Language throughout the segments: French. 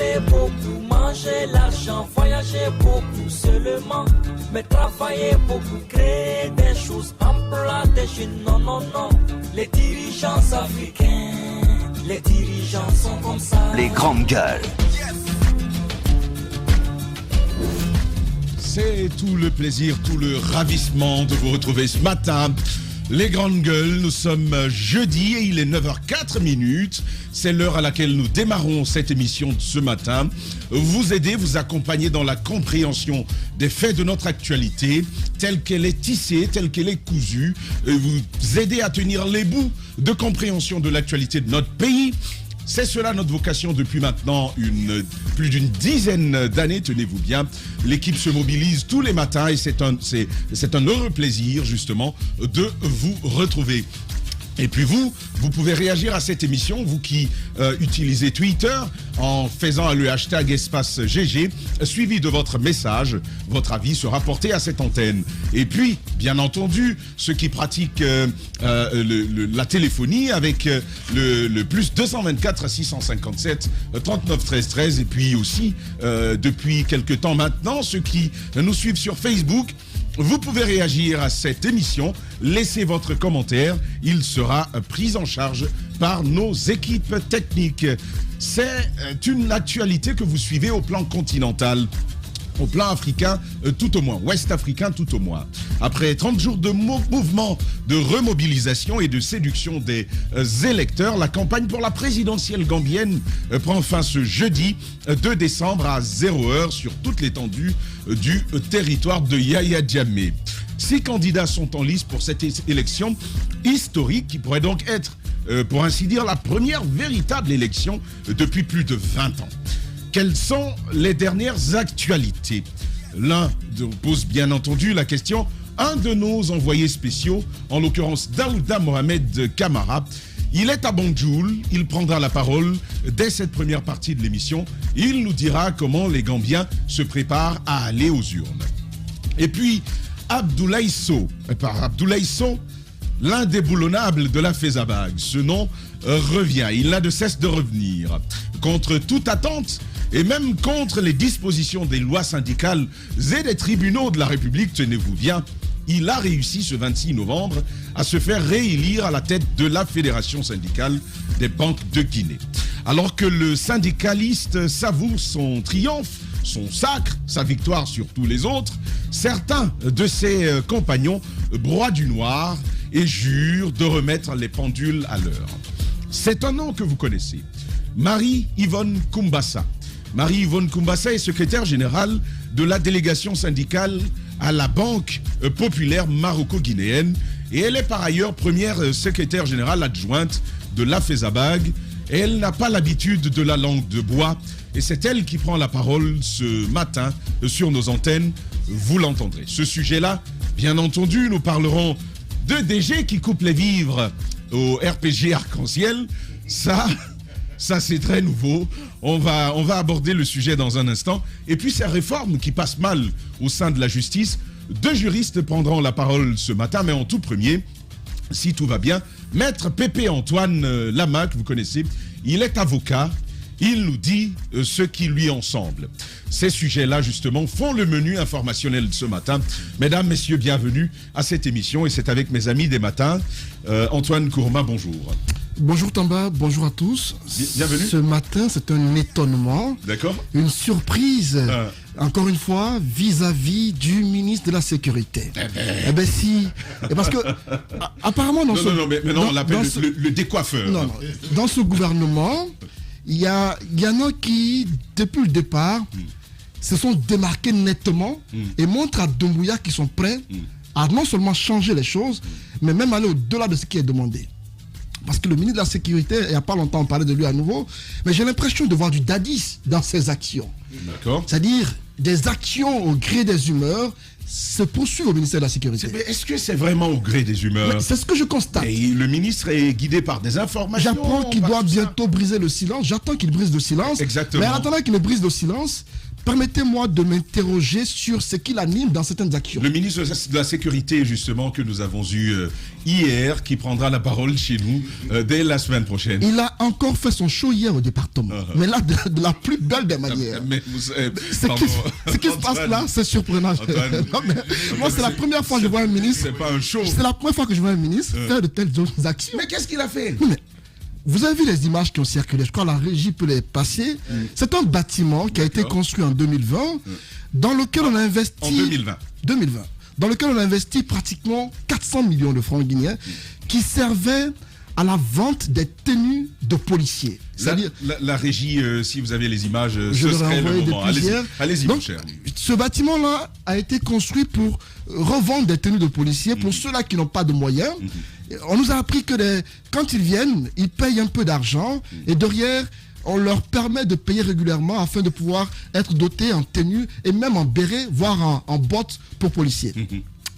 parler beaucoup, manger l'argent, voyager beaucoup seulement, mais travailler beaucoup, créer des choses, emploi des jeunes, non, non, non. Les dirigeants africains, les dirigeants sont comme ça. Les grandes gueules. C'est tout le plaisir, tout le ravissement de vous retrouver ce matin. Les grandes gueules, nous sommes jeudi et il est 9h04. C'est l'heure à laquelle nous démarrons cette émission de ce matin. Vous aider, vous accompagner dans la compréhension des faits de notre actualité, telle qu'elle est tissée, telle qu'elle est cousue. Vous aider à tenir les bouts de compréhension de l'actualité de notre pays. C'est cela notre vocation depuis maintenant plus d'une dizaine d'années, tenez-vous bien. L'équipe se mobilise tous les matins et c'est un heureux plaisir justement de vous retrouver. Et puis vous pouvez réagir à cette émission, vous qui utilisez Twitter, en faisant le hashtag espace GG, suivi de votre message, votre avis sera porté à cette antenne. Et puis, bien entendu, ceux qui pratiquent la téléphonie avec le plus 224 657 39 13 13, et puis aussi, depuis quelque temps maintenant, ceux qui nous suivent sur Facebook, vous pouvez réagir à cette émission, laissez votre commentaire, il sera pris en charge par nos équipes techniques. C'est une actualité que vous suivez au plan continental, au plan africain tout au moins, ouest africain tout au moins. Après 30 jours de mouvement de remobilisation et de séduction des électeurs, la campagne pour la présidentielle gambienne prend fin ce jeudi 2 décembre à 0h sur toute l'étendue du territoire de Yaya Jammeh. 6 candidats sont en lice pour cette élection historique qui pourrait donc être, pour ainsi dire, la première véritable élection depuis plus de 20 ans. Quelles sont les dernières actualités? L'un pose bien entendu la question, un de nos envoyés spéciaux, en l'occurrence Daouda Mohamed Kamara, il est à Banjul, il prendra la parole dès cette première partie de l'émission. Il nous dira comment les Gambiens se préparent à aller aux urnes. Et puis, Abdoulaye Sow, l'indéboulonnable de la Fezabag, ce nom revient, il n'a de cesse de revenir. Contre toute attente, et même contre les dispositions des lois syndicales et des tribunaux de la République, tenez-vous bien, il a réussi ce 26 novembre à se faire réélire à la tête de la Fédération syndicale des banques de Guinée. Alors que le syndicaliste savoure son triomphe, son sacre, sa victoire sur tous les autres, certains de ses compagnons broient du noir et jurent de remettre les pendules à l'heure. C'est un nom que vous connaissez, Marie-Yvonne Koumbassa. Marie-Yvonne Koumbassa est secrétaire générale de la délégation syndicale à la Banque populaire maroco-guinéenne et elle est par ailleurs première secrétaire générale adjointe de la Fezabag. Elle n'a pas l'habitude de la langue de bois et c'est elle qui prend la parole ce matin sur nos antennes, vous l'entendrez. Ce sujet-là, bien entendu, nous parlerons de DG qui coupe les vivres au RPG Arc-en-Ciel. Ça c'est très nouveau. On va aborder le sujet dans un instant. Et puis ces réformes qui passent mal au sein de la justice, 2 juristes prendront la parole ce matin, mais en tout premier, si tout va bien, Maître Pépé Antoine Lama, que vous connaissez, il est avocat. Il nous dit ce qui lui en semble. Ces sujets-là, justement, font le menu informationnel de ce matin. Mesdames, messieurs, bienvenue à cette émission. Et c'est avec mes amis des matins. Antoine Kourma, bonjour. Bonjour Tamba, bonjour à tous. Bienvenue. Ce matin, c'est un étonnement. D'accord. Une surprise, encore une fois, vis-à-vis du ministre de la Sécurité. Eh ben si. Et parce que, apparemment, dans on l'appelle le décoiffeur. Non, dans ce gouvernement, il y en a qui, depuis le départ, se sont démarqués nettement et montrent à Doumbouya qu'ils sont prêts à non seulement changer les choses, mais même aller au-delà de ce qui est demandé. Parce que le ministre de la Sécurité, il n'y a pas longtemps, on parlait de lui à nouveau, mais j'ai l'impression de voir du dadis dans ses actions. D'accord. C'est-à-dire des actions au gré des humeurs se poursuivent au ministère de la Sécurité. Mais est-ce que c'est vraiment au gré des humeurs? C'est ce que je constate. Et le ministre est guidé par des informations. J'apprends qu'il doit bientôt briser le silence. J'attends qu'il brise le silence. Exactement. Mais en attendant qu'il ne brise le silence, permettez-moi de m'interroger sur ce qui l'anime dans certaines actions. Le ministre de la Sécurité, justement, que nous avons eu hier, qui prendra la parole chez nous dès la semaine prochaine. Il a encore fait son show hier au département. Mais là, de la plus belle des manières. Mais ce qui se passe là, c'est surprenant. Non, mais moi, c'est la première fois que je vois un ministre. C'est pas un show. C'est la première fois que je vois un ministre faire de telles autres actions. Mais qu'est-ce qu'il a fait? Non, mais vous avez vu les images qui ont circulé, je crois que la régie peut les passer. C'est un bâtiment qui a été construit en 2020, dans lequel on a investi... En 2020. Dans lequel on a investi pratiquement 400 millions de francs guinéens, qui servaient à la vente des tenues de policiers. C'est-à-dire, la régie, si vous avez les images, je ce serait le moment. Allez-y, mon cher. Ce bâtiment-là a été construit pour revendre des tenues de policiers pour ceux-là qui n'ont pas de moyens. On nous a appris que quand ils viennent, ils payent un peu d'argent et derrière, on leur permet de payer régulièrement afin de pouvoir être dotés en tenue et même en béret, voire en bottes pour policiers.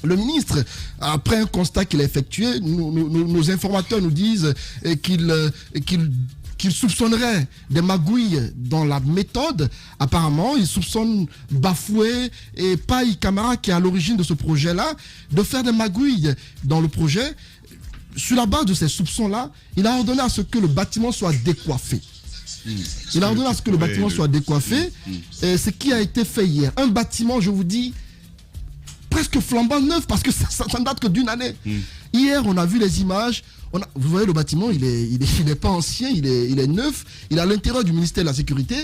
Le ministre, après un constat qu'il a effectué, nos informateurs nous disent qu'il soupçonnerait des magouilles dans la méthode. Apparemment, il soupçonne Bafoué et Paï Camara, qui est à l'origine de ce projet-là, de faire des magouilles dans le projet. Sur la base de ces soupçons-là, il a ordonné à ce que le bâtiment soit décoiffé. Il a ordonné à ce que le bâtiment soit décoiffé. Et ce qui a été fait hier. Un bâtiment, je vous dis, presque flambant neuf, parce que ça ne date que d'une année. Hier, on a vu les images. Vous voyez, le bâtiment, il n'est pas ancien, il est neuf. Il est à l'intérieur du ministère de la Sécurité.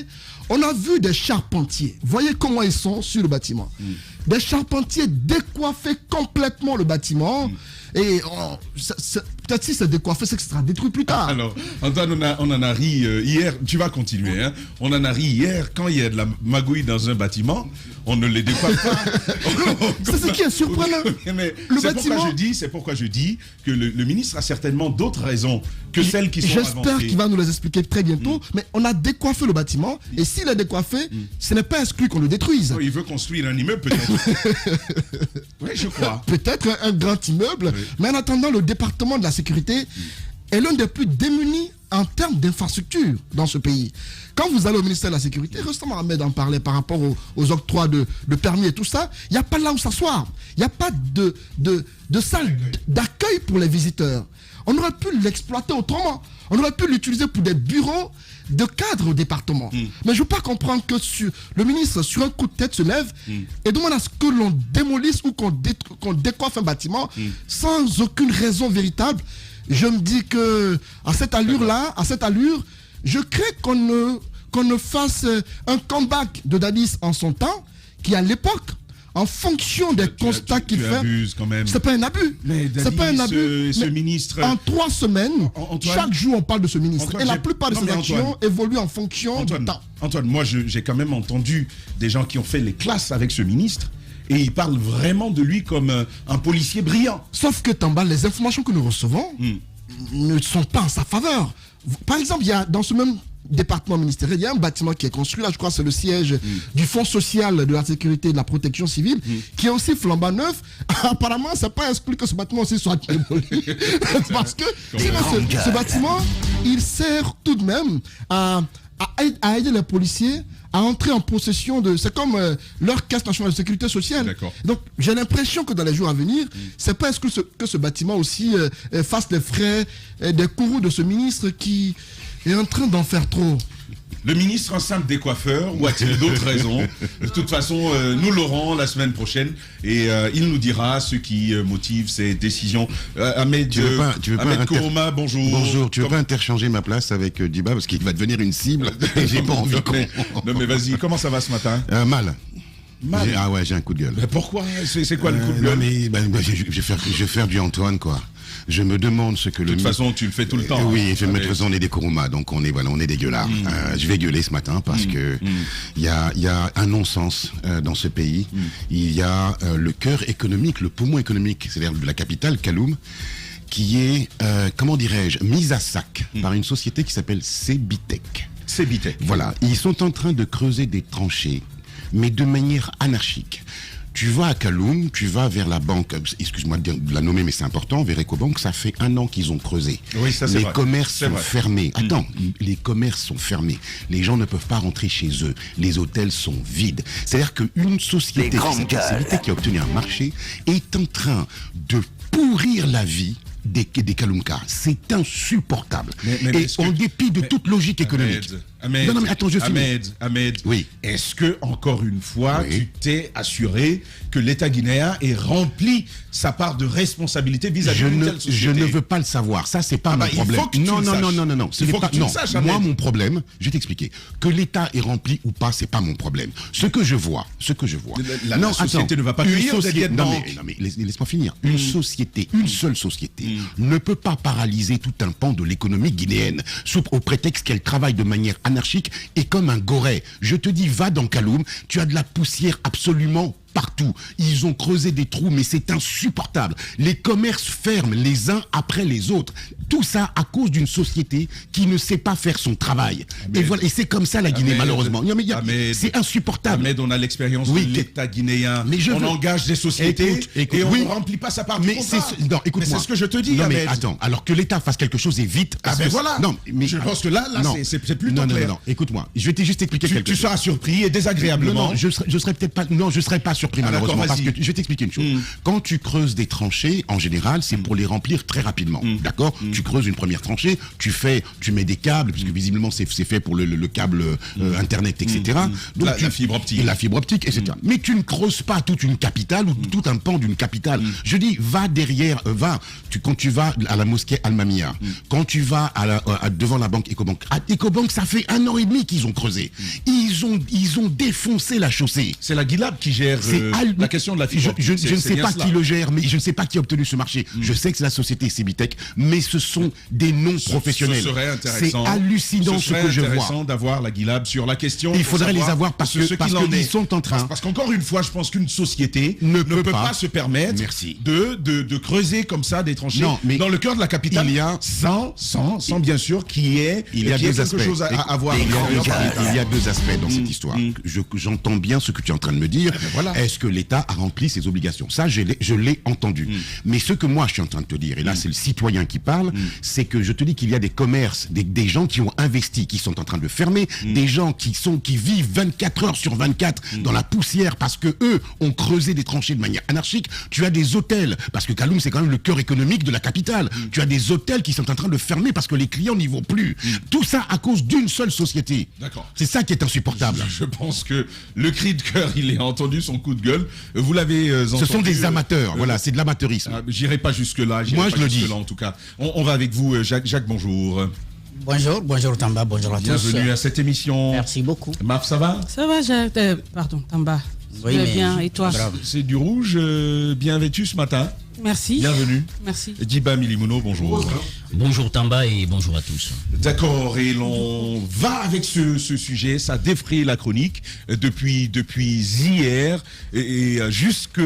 On a vu des charpentiers. Voyez comment ils sont sur le bâtiment. Des charpentiers décoiffaient complètement le bâtiment. Et peut-être si c'est décoiffé, c'est que ça sera détruit plus tard. Alors, Antoine, on en a ri hier. Tu vas continuer. Hein. On en a ri hier. Quand il y a de la magouille dans un bâtiment, on ne les décoiffe pas. C'est ce qui est surprenant. Mais le bâtiment... C'est pourquoi je dis que le ministre a certainement d'autres raisons que celles qui sont avancées. J'espère qu'il va nous les expliquer très bientôt. Mais on a décoiffé le bâtiment. Et s'il est décoiffé, ce n'est pas exclu qu'on le détruise. Oh, il veut construire un immeuble, peut-être. Oui, je crois. Peut-être un grand immeuble. Oui. Mais en attendant, le département de la sécurité est l'un des plus démunis en termes d'infrastructure dans ce pays. Quand vous allez au ministère de la Sécurité, récemment Ahmed en parlait par rapport aux octrois de permis et tout ça, il n'y a pas là où s'asseoir. Il n'y a pas de salle d'accueil pour les visiteurs. On aurait pu l'exploiter autrement. On aurait pu l'utiliser pour des bureaux de cadres au département. Mais je ne veux pas comprendre que le ministre, sur un coup de tête, se lève et demande à ce que l'on démolisse ou qu'on décoiffe un bâtiment sans aucune raison véritable. Je me dis que à cette allure-là, je crains qu'on ne fasse un comeback de Dadis en son temps, qui à l'époque, en fonction des constats qu'il fait, c'est pas un abus. C'est pas un abus. Ce ministre, en 3 semaines, chaque jour on parle de ce ministre. Antoine, et la plupart de ses actions évoluent en fonction du temps. Antoine, moi j'ai quand même entendu des gens qui ont fait les classes avec ce ministre. Et ils parlent vraiment de lui comme un policier brillant. Sauf que Tamba, les informations que nous recevons ne sont pas en sa faveur. Par exemple, il y a dans ce même département ministériel, il y a un bâtiment qui est construit, là je crois que c'est le siège du Fonds social de la sécurité et de la protection civile, qui est aussi flambant neuf. Apparemment, c'est pas exclu que ce bâtiment aussi soit démoli. Parce que ce bâtiment, il sert tout de même à aider les policiers à entrer en possession de... C'est comme leur caisse nationale de sécurité sociale. Donc j'ai l'impression que dans les jours à venir, c'est pas exclu que ce bâtiment aussi fasse les frais des courroux de ce ministre qui est en train d'en faire trop. Le ministre en simple décoiffeur, ou a-t-il d'autres raisons? De toute façon, nous l'aurons la semaine prochaine et il nous dira ce qui motive ces décisions. Ahmed Kourouma, bonjour. Bonjour, tu veux pas interchanger ma place avec Diba parce qu'il va devenir une cible et j'ai pas envie qu'on... Non mais vas-y, comment ça va ce matin? Mal. Ah ouais, j'ai un coup de gueule. Mais pourquoi? C'est quoi le coup de gueule? Je vais faire du Antoine, quoi. Je me demande ce que de toute façon, tu le fais tout le temps. Oui, je me on est des Kourouma, donc on est des gueulards. Je vais gueuler ce matin parce que il y a un non-sens dans ce pays. Il y a le cœur économique, le poumon économique, c'est-à-dire de la capitale, Kaloum, qui est, comment dirais-je, mise à sac par une société qui s'appelle Cébitec. Cébitec. Voilà, ils sont en train de creuser des tranchées, mais de manière anarchique. Tu vas à Kaloum, tu vas vers la banque, excuse-moi de la nommer, mais c'est important, vers Ecobank, ça fait 1 an qu'ils ont creusé. Oui, ça, c'est les vrai. commerces C'est sont vrai. fermés. Attends, les commerces sont fermés. Les gens ne peuvent pas rentrer chez eux. Les hôtels sont vides. C'est-à-dire qu'une société qui a obtenu un marché est en train de pourrir la vie des Kaloumkas. C'est insupportable. Mais et en dépit de toute logique économique. Ahmed, non, mais attends, je finis. Ahmed, oui. Est-ce que, encore une fois, oui. tu t'es assuré que l'État guinéen ait rempli sa part de responsabilité vis-à-vis d'une telle société? Je ne veux pas le savoir. Ça, c'est pas mon problème. Non. Il faut que tu le saches, Ahmed. Moi, mon problème, je vais t'expliquer. Que l'État est rempli ou pas, c'est pas mon problème. Ce que je vois. La société ne va pas cueillir des billets de banque. Non, mais laisse-moi finir. Une seule société, ne peut pas paralyser tout un pan de l'économie guinéenne, au prétexte qu'elle travaille de manière anarchique et comme un goret. Je te dis, va dans Kaloum, tu as de la poussière absolument partout. Ils ont creusé des trous, mais c'est insupportable. Les commerces ferment les uns après les autres. Tout ça à cause d'une société qui ne sait pas faire son travail. Et voilà, et c'est comme ça la Guinée, malheureusement. Non, mais c'est insupportable. Ahmed, on a l'expérience de l'État guinéen. Mais on engage des sociétés et on ne remplit pas sa part du contrat. Non, écoute-moi. Mais c'est ce que je te dis, non, Ahmed. mais attends, alors que l'État fasse quelque chose et vite. Voilà. Non, mais je pense que là c'est plutôt clair. Non, écoute-moi. Je vais te juste expliquer quelque chose. Tu seras surpris et désagréablement. Non, je serais peut-être pas. Non, je serais pas surpris malheureusement parce que je vais t'expliquer une chose. Quand tu creuses des tranchées, en général, c'est pour les remplir très rapidement. D'accord. Tu creuses une première tranchée, tu mets des câbles, puisque visiblement c'est fait pour le câble internet, etc. Donc la fibre optique. La fibre optique, etc. Mais tu ne creuses pas toute une capitale ou tout un pan d'une capitale. Je dis, va derrière, quand tu vas à la mosquée Al-Mamia, quand tu vas devant la banque Ecobank. À Ecobank, ça fait 1 an et demi qu'ils ont creusé. Ils ont défoncé la chaussée. C'est la Guilab qui gère la question de la fibre optique. Je ne sais pas qui le gère, mais je ne sais pas qui a obtenu ce marché. Je sais que c'est la société Cibitec, mais ce sont des non-professionnels. C'est hallucinant ce que je vois. C'est intéressant d'avoir la Guilab sur la question. Il faudrait les avoir parce qu'ils sont en train. Parce qu'encore une fois, je pense qu'une société ne peut pas se permettre de creuser comme ça des tranchées dans le cœur de la capitale sans bien sûr qu'il y ait quelque chose à voir. Il y a 2 aspects dans cette histoire. J'entends bien ce que tu es en train de me dire. Est-ce que l'État a rempli ses obligations? Ça, je l'ai entendu. Mais ce que moi, je suis en train de te dire, et là, c'est le citoyen qui parle, c'est que je te dis qu'il y a des commerces, des gens qui ont investi, qui sont en train de fermer, des gens qui vivent 24 heures sur 24 dans la poussière parce que eux ont creusé des tranchées de manière anarchique. Tu as des hôtels, parce que Kaloum, c'est quand même le cœur économique de la capitale. Tu as des hôtels qui sont en train de fermer parce que les clients n'y vont plus. Tout ça à cause d'une seule société. D'accord. C'est ça qui est insupportable. Je pense que le cri de cœur, il est entendu, son coup de gueule. Vous l'avez entendu. Ce sont des amateurs, voilà, c'est de l'amateurisme. J'irai pas jusque-là. Moi, je le dis. En tout cas, on va avec vous, Jacques, bonjour. Bonjour Tamba, bonjour à tous. Bienvenue à cette émission. Merci beaucoup. Maf, ça va? Ça va, pardon, Tamba. Oui, mais bien, et toi? C'est du rouge, bien vêtu ce matin. Merci. Bienvenue. Merci. Diba Milimono, bonjour. Bonjour Tamba et bonjour à tous. D'accord, et l'on va avec ce sujet, ça défraie la chronique depuis hier et jusque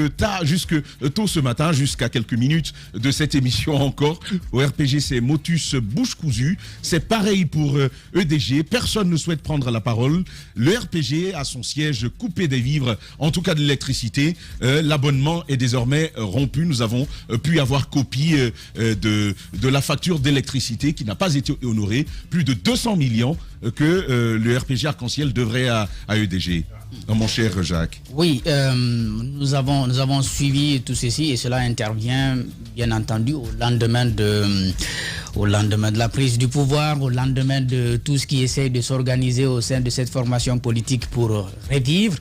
tôt ce matin, jusqu'à quelques minutes de cette émission encore. Au RPG, c'est motus bouche cousue. C'est pareil pour EDG, personne ne souhaite prendre la parole. Le RPG a son siège coupé des vivres, en tout cas de l'électricité. L'abonnement est désormais rompu. Nous avons pu avoir copie de la facture d'électricité qui n'a pas été honorée, plus de 200 millions que le RPG Arc-en-Ciel devrait à EDG. Mon cher Jacques. Oui, nous avons suivi tout ceci et cela intervient bien entendu au lendemain de la prise du pouvoir, au lendemain de tout ce qui essaie de s'organiser au sein de cette formation politique pour revivre.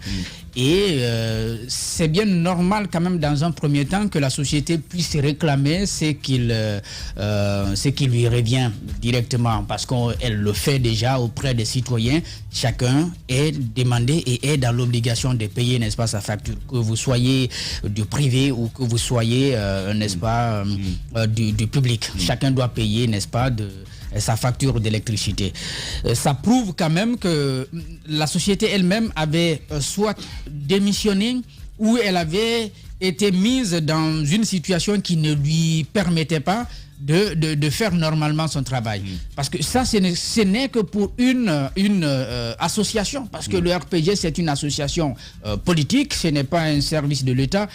Et c'est bien normal quand même dans un premier temps que la société puisse réclamer ce qui lui revient directement parce qu'elle le fait déjà auprès des citoyens. Chacun est demandé et est dans l'obligation de payer, n'est-ce pas, sa facture, que vous soyez du privé ou que vous soyez, n'est-ce pas, du public. Chacun doit payer, n'est-ce pas, sa facture d'électricité. Ça prouve quand même que la société elle-même avait soit démissionné ou elle avait été mise dans une situation qui ne lui permettait pas de faire normalement son travail. Parce que ça, ce n'est que pour une association. Parce que le RPG, c'est une association politique, ce n'est pas un service de l'État.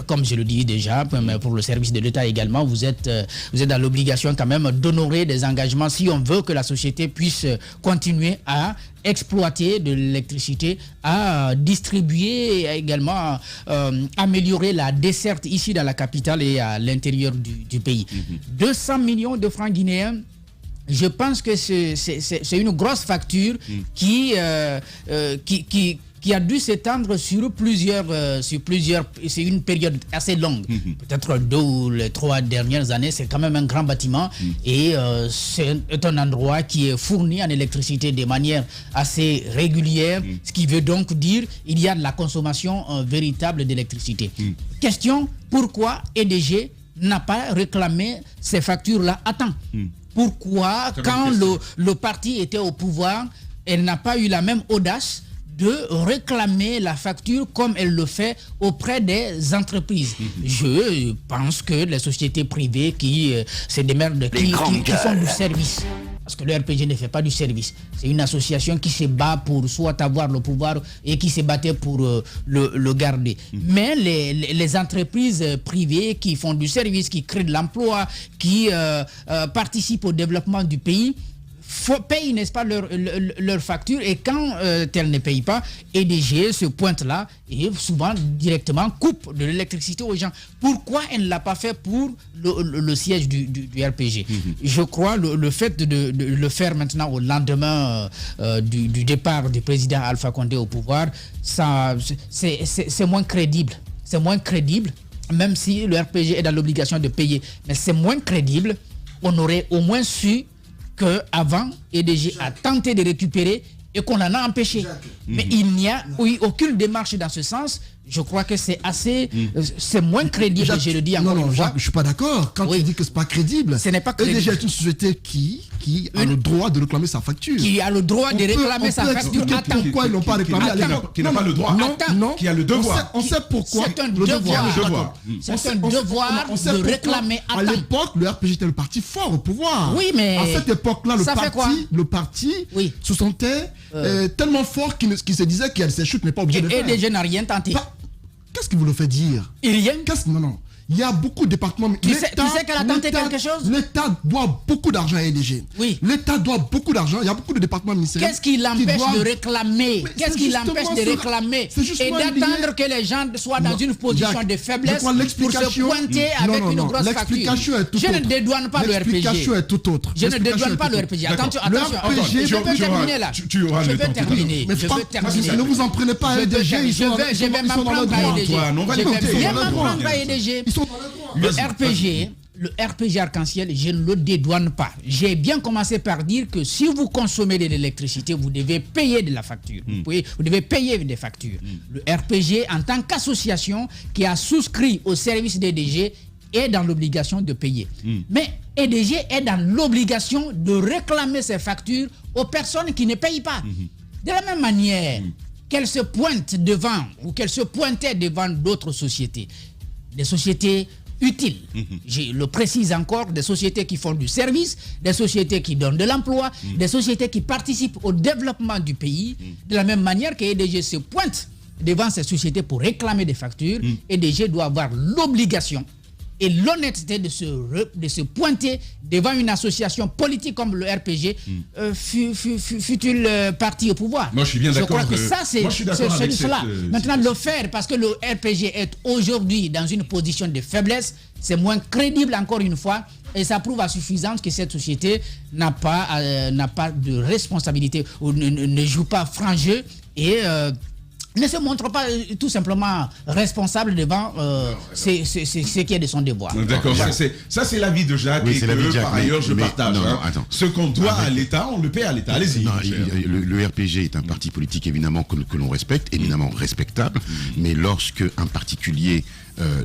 Comme je le dis déjà, mais pour le service de l'État également, vous êtes dans l'obligation quand même d'honorer des engagements si on veut que la société puisse continuer à exploiter de l'électricité, à distribuer, également améliorer la desserte ici dans la capitale et à l'intérieur du pays. 200 millions de francs guinéens, je pense que c'est une grosse facture qui a dû s'étendre sur plusieurs, c'est une période assez longue. Peut-être 2 ou les 3 dernières années, c'est quand même un grand bâtiment et c'est un endroit qui est fourni en électricité de manière assez régulière, ce qui veut donc dire qu'il y a de la consommation véritable d'électricité. Question, pourquoi EDG n'a pas réclamé ces factures-là à temps? Pourquoi, quand le parti était au pouvoir, elle n'a pas eu la même audace de réclamer la facture comme elle le fait auprès des entreprises? Je pense que les sociétés privées qui se démerdent, qui font du service, parce que le RPG ne fait pas du service, c'est une association qui se bat pour soit avoir le pouvoir et qui se battait pour le garder. Mais les entreprises privées qui font du service, qui créent de l'emploi, qui participent au développement du pays, payent, n'est-ce pas, leur facture, et quand elles ne payent pas, EDG se pointe là et souvent directement coupe de l'électricité aux gens. Pourquoi elle ne l'a pas fait pour le siège du RPG? Je crois le fait de le faire maintenant au lendemain du départ du président Alpha Condé au pouvoir, c'est moins crédible. C'est moins crédible, même si le RPG est dans l'obligation de payer. Mais c'est moins crédible. On aurait au moins su qu'avant, EDG a tenté de récupérer et qu'on en a empêché. Mais il n'y a aucune démarche dans ce sens. Je crois que c'est assez... c'est moins crédible, je le dis encore une fois. Je ne suis pas d'accord. Quand tu dis que ce n'est pas crédible, ce n'est pas crédible. EDG est une société qui a le droit de réclamer sa facture. Qui a le droit de réclamer sa facture. Pourquoi ils n'ont pas réclamé? Qui n'a pas le droit. Non. Qui a le devoir. On sait pourquoi. C'est un devoir. C'est un devoir de réclamer à temps. À l'époque, le RPG était le parti fort au pouvoir. Oui, mais... À cette époque-là, le parti se sentait tellement fort qu'il se disait qu'elle s'échoute n'est pas obligé de faire. Et EDG n'a rien tenté. Qu'est-ce qui vous le fait dire? Rien. Non. Il y a beaucoup de départements. Tu sais qu'elle a tenté quelque chose? L'État doit beaucoup d'argent à EDG. Oui. L'État doit beaucoup d'argent. Il y a beaucoup de départements ministériels. Qu'est-ce qui l'empêche de réclamer? Qu'est-ce qui l'empêche de réclamer? Et d'attendre que les gens soient dans une position de faiblesse pour se pointer avec une grosse facture. L'explication est tout autre. Je ne dédouane pas le RPG. L'explication est tout autre. Je ne dédouane pas le RPG. Attention. Je peux terminer là. Tu auras le temps. Ne vous en prenez pas à EDG. Je vais m'apprendre à EDG. Je vais bien m'apprendre à EDG. Le RPG Arc-en-Ciel, je ne le dédouane pas. J'ai bien commencé par dire que si vous consommez de l'électricité, vous devez payer de la facture. Vous devez payer des factures. Le RPG, en tant qu'association qui a souscrit au service d'EDG, est dans l'obligation de payer. Mais EDG est dans l'obligation de réclamer ses factures aux personnes qui ne payent pas. De la même manière qu'elle se pointe devant, ou qu'elle se pointait devant d'autres sociétés, des sociétés utiles. Je le précise encore, des sociétés qui font du service, des sociétés qui donnent de l'emploi, des sociétés qui participent au développement du pays. De la même manière que EDG se pointe devant ces sociétés pour réclamer des factures, EDG doit avoir l'obligation et l'honnêteté de se pointer devant une association politique comme le RPG, fut-il parti au pouvoir. Moi, je suis bien d'accord. Je crois que ça, c'est cela. Maintenant, le faire, parce que le RPG est aujourd'hui dans une position de faiblesse, c'est moins crédible, encore une fois, et ça prouve à suffisance que cette société n'a pas de responsabilité, ou ne joue pas franc jeu, et ne se montre pas tout simplement responsable devant ce qui est de son devoir. D'accord, ça c'est l'avis de Jacques, et que par ailleurs je partage. Ce qu'on doit à l'État, on le paie à l'État. Allez-y. Le RPG est un parti politique évidemment que l'on respecte, évidemment respectable, mais lorsque un particulier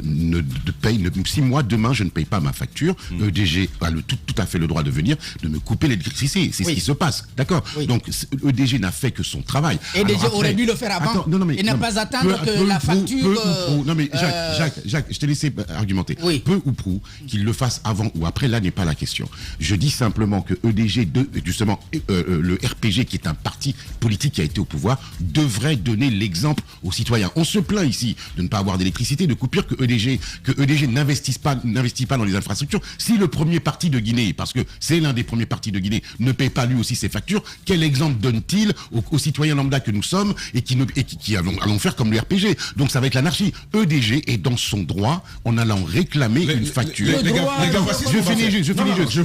ne paye, si moi demain je ne paye pas ma facture, EDG a tout à fait le droit de venir de me couper l'électricité. C'est ce qui se passe, d'accord. Donc EDG n'a fait que son travail. EDG aurait dû le faire avant. non, mais, Et ne pas attendre que la facture... Peu ou prou. Non, mais Jacques, je t'ai laissé argumenter. Oui. Peu ou prou, qu'il le fasse avant ou après, là n'est pas la question. Je dis simplement que EDG, justement, le RPG, qui est un parti politique qui a été au pouvoir, devrait donner l'exemple aux citoyens. On se plaint ici de ne pas avoir d'électricité, de coupure, que EDG n'investit pas dans les infrastructures. Si le premier parti de Guinée, parce que c'est l'un des premiers partis de Guinée, ne paye pas lui aussi ses factures, quel exemple donne-t-il aux citoyens lambda que nous sommes et qui allons faire comme le RPG? Donc ça va être l'anarchie. EDG est dans son droit en allant réclamer une facture. Les gars, voici ce qu'on va faire. Je finis juste.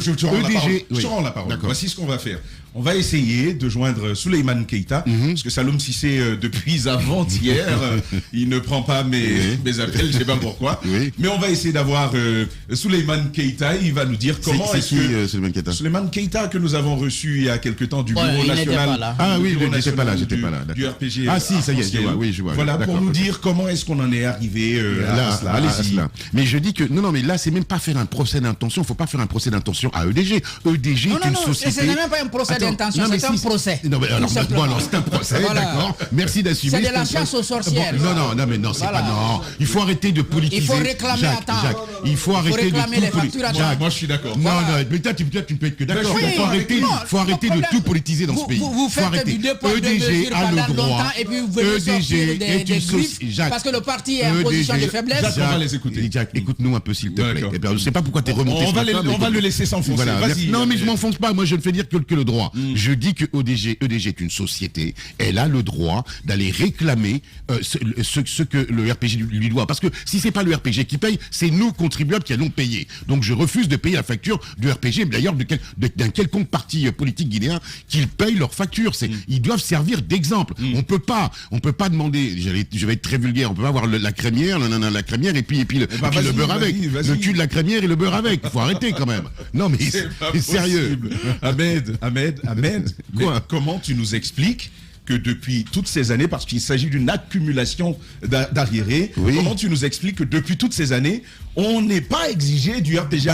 Je te rends la parole. EDG, Je te rends la parole. D'accord. Voici ce qu'on va faire. On va essayer de joindre Souleymane Keita, parce que Saloum Cissé, depuis avant-hier, il ne prend pas mes appels, je ne sais pas pourquoi. Oui. Mais on va essayer d'avoir Souleymane Keita, il va nous dire comment c'est est-ce qui, que... Souleymane Keita Souleymane Keita, que nous avons reçu il y a quelque temps du Bureau il n'était national... pas là. Ah oui, du Bureau j'étais pas là, national du d'accord. RPG. Ah si, ça y est, arc-en-ciel. je vois. Voilà, D'accord, pour nous ok. dire comment est-ce qu'on en est arrivé à cela. Allez-y. Mais je dis que, non, mais là, c'est même pas faire un procès d'intention, il faut pas faire un procès d'intention à EDG. EDG Non, est une non, société... ce n'est même pas un procès Attends, d'intention, non, mais c'est un si- procès. Non, mais alors, Tout simplement. bon, alors, c'est un procès, Voilà. d'accord. Merci d'assumer. C'est de la un chasse procès. aux sorcières. Non, mais non, c'est Voilà. pas non. Il faut arrêter de politiser. Il faut réclamer, Jacques, attends. Jacques, il faut arrêter réclamer de les tout factures à temps. Jacques, Moi, je suis d'accord. Non, mais toi, tu ne peux être que d'accord. Oui, Il faut arrêter, non, faut arrêter de problème. tout politiser dans ce pays. Vous Faut faites arrêter. du deux poids, deux EDG mesures a pendant le droit. longtemps et puis vous venez sortir EDG des est une griffes société. Jacques, parce que le parti est en position de faiblesse. Jacques, on va les écouter. Jacques, écoute-nous un peu s'il te plaît. D'accord. Eh bien, je sais pas pourquoi tu es remonté On sur va la table, on va le laisser s'enfoncer. Voilà, Vas-y. non, mais je m'enfonce pas. Moi, je ne fais dire que le droit. Je dis que EDG est une société. Elle a le droit d'aller réclamer ce que le RPG lui doit. Parce que si c'est pas le RPG qui paye, c'est nous, contribuables, qui allons payer. Donc, je refuse de payer la facture du RPG, d'ailleurs, d'un quelconque parti politique guinéen, qu'ils payent leur facture. Ils doivent servir d'exemple. On peut pas demander, je vais être très vulgaire, on peut pas avoir la crémière, la crémière, et puis le beurre avec. vas-y. Le cul de la crémière et le beurre avec. Il faut arrêter quand même. Non, mais c'est sérieux. Ahmed, Quoi? comment tu nous expliques que depuis toutes ces années, parce qu'il s'agit d'une accumulation d'arriérés, Oui. comment tu nous expliques que depuis toutes ces années, on n'est pas exigé du RPG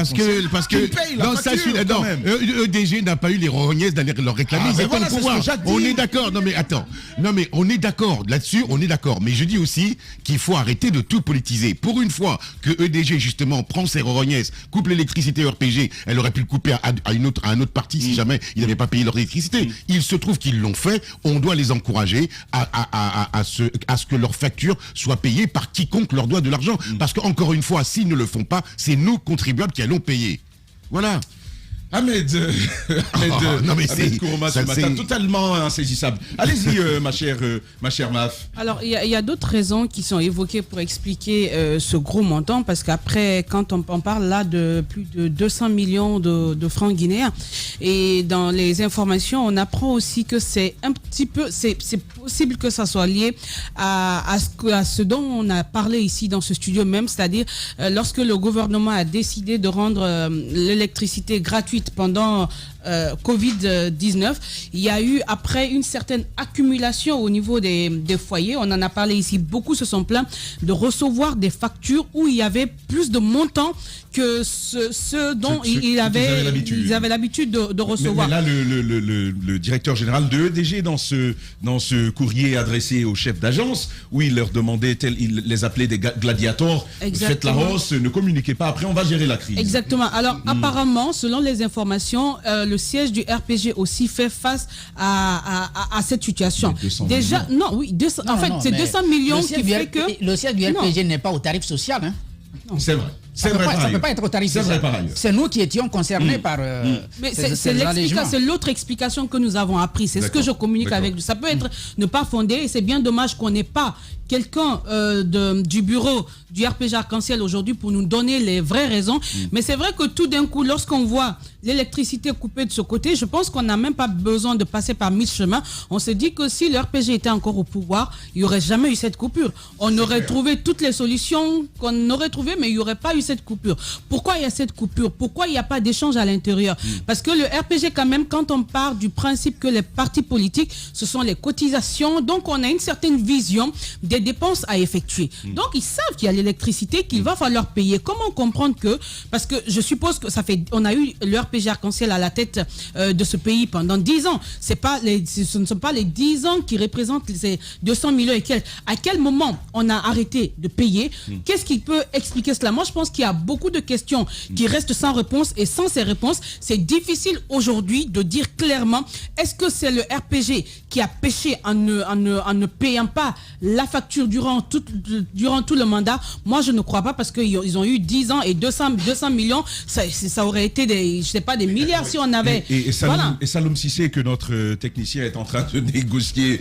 Parce que Qui paye la non, facture, ça, quand non, même. EDG n'a pas eu les rognaises d'aller leur réclamer. Ah, Ils mais étaient voilà, au c'est ce pouvoir. que Jacques dit. On est d'accord. Non mais attends. Non mais on est d'accord là-dessus. On est d'accord. Mais je dis aussi qu'il faut arrêter de tout politiser. Pour une fois que EDG justement prend ses rognaises, coupe l'électricité RPG, elle aurait pu le couper à un autre parti si jamais ils n'avaient pas payé leur électricité. Il se trouve qu'ils l'ont fait. On doit les encourager à ce que leurs factures soient payées par quiconque leur doit de l'argent. Parce que encore une fois, s'ils ne le font pas, c'est nous, contribuables, qui allons payer. Voilà. Ahmed non, mais Ahmed c'est- Kourouma ça, ce matin, c'est- totalement insaisissable. Allez-y, ma chère Maf. Alors, il y a d'autres raisons qui sont évoquées pour expliquer ce gros montant, parce qu'après, quand on parle là de plus de 200 millions de francs guinéens, et dans les informations, on apprend aussi que c'est un petit peu, c'est possible que ça soit lié à ce dont on a parlé ici dans ce studio même, c'est-à-dire lorsque le gouvernement a décidé de rendre l'électricité gratuite pendant Covid-19, il y a eu après une certaine accumulation au niveau des foyers. On en a parlé ici, beaucoup se sont plaints de recevoir des factures où il y avait plus de montants que ce dont ils avaient l'habitude de recevoir. Mais là, le directeur général de EDG, dans ce courrier adressé aux chefs d'agence, où il leur demandait, il les appelait des gladiators, faites la hausse, ne communiquez pas, après on va gérer la crise. Exactement. Alors apparemment, selon les informations, le siège du RPG aussi fait face à cette situation. 200 Déjà, millions. non, oui, en fait, c'est mais 200 millions le qui siège du fait que... Le siège du Non. RPG n'est pas au tarif social. Hein. C'est vrai. Ça ne peut pas être au tarif C'est vrai, social. par ailleurs. C'est nous qui étions concernés par Mais ces c'est allégements. l'autre explication que nous avons appris. C'est ce que je communique avec lui. Ça peut être ne pas fonder, et c'est bien dommage qu'on n'ait pas quelqu'un du bureau du RPG Arc-en-Ciel aujourd'hui pour nous donner les vraies raisons. Mais c'est vrai que tout d'un coup, lorsqu'on voit l'électricité coupée de ce côté, je pense qu'on n'a même pas besoin de passer par 1000 chemins. On se dit que si le RPG était encore au pouvoir, il n'y aurait jamais eu cette coupure. On aurait trouvé toutes les solutions qu'on aurait trouvées, mais il n'y aurait pas eu cette cette coupure. Pourquoi il y a cette coupure? Pourquoi il n'y a pas d'échange à l'intérieur? Parce que le RPG, quand même, quand on part du principe que les partis politiques, ce sont les cotisations, donc on a une certaine vision des dépenses à effectuer. Donc ils savent qu'il y a l'électricité qu'il va falloir payer. Comment comprendre que, parce que je suppose que on a eu le RPG Arc-en-Ciel à la tête de ce pays pendant 10 ans. Ce ne sont pas les 10 ans qui représentent ces 200 millions et quelques. À quel moment on a arrêté de payer? Qu'est-ce qui peut expliquer cela? Moi, je pense qu'il y a beaucoup de questions qui restent sans réponse, et sans ces réponses, c'est difficile aujourd'hui de dire clairement est-ce que c'est le RPG qui a péché en ne payant pas la facture durant tout le mandat? Moi, je ne crois pas, parce qu'ils ont eu 10 ans et 200 millions, ça aurait été des milliards si on avait... Et Saloum Cissé, que notre technicien est en train de négocier